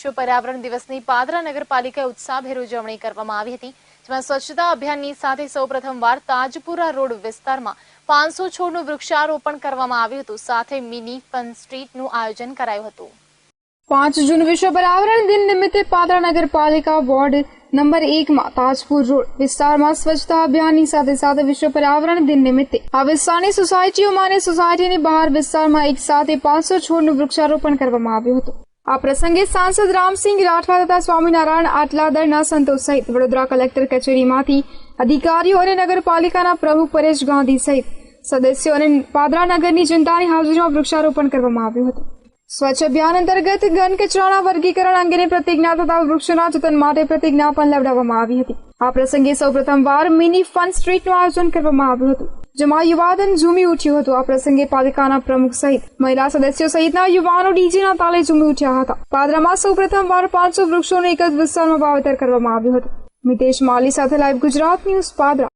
વિશ્વ પર્યાવરણ દિવસની પાદરા નગરપાલિકાએ ઉત્સાહભેર ઉજવણી કરવામાં આવી હતી, જેમાં સ્વચ્છતા અભિયાનની સાથે સૌપ્રથમવાર તાજપુરા રોડ વિસ્તારમાં 500 છોડનું વૃક્ષારોપણ કરવામાં આવ્યું હતું. સાથે મિની ફન સ્ટ્રીટનું આયોજન કરાયું હતું. 5 જૂન વિશ્વ પર્યાવરણ દિન નિમિત્તે પાદરા નગરપાલિકા વોર્ડ નંબર 1 માં તાજપુર રોડ વિસ્તારમાં સ્વચ્છતા અભિયાનની સાથે વિશ્વ પર્યાવરણ દિન નિમિત્તે આ વિસ્તારની સોસાયટીઓમાં અને સોસાયટીની બહાર વિસ્તારમાં એક સાથે 500 છોડનું વૃક્ષારોપણ કરવામાં આવ્યું હતું. આ પ્રસંગે સાંસદ રામસિંહ રાઠવા તથા સ્વામિનારાયણ આટલાદરના સંતો સહિત વડોદરા કલેક્ટર કચેરીમાંથી અધિકારીઓ અને નગરપાલિકાના પ્રમુખ પરેશ ગાંધી સહિત સદસ્યો અને પાદરા નગરની જનતાની હાજરીમાં વૃક્ષારોપણ કરવામાં આવ્યું હતું. સ્વચ્છ અભિયાન અંતર્ગત ઘન કચરાના વર્ગીકરણ અંગેની પ્રતિજ્ઞા તથા વૃક્ષોના જતન માટે પ્રતિજ્ઞા પણ લેવડાવવામાં આવી હતી. આ પ્રસંગે સૌપ્રથમવાર મિની ફન સ્ટ્રીટનું આયોજન કરવામાં આવ્યું હતું, જેમાં યુવાધન ઝૂમી ઉઠ્યું હતું. આ પ્રસંગે પાલિકાના પ્રમુખ સહિત મહિલા સદસ્યો સહિતના યુવાનો ડીજેના તાલે ઝૂમી ઉઠ્યા હતા. પાદરામાં સૌપ્રથમવાર 500 વૃક્ષોનું એક જ વિસ્તારમાં વાવેતર કરવામાં આવ્યું હતું. મિતેશ માલી સાથે લાઈવ ગુજરાત ન્યૂઝ પાદરા.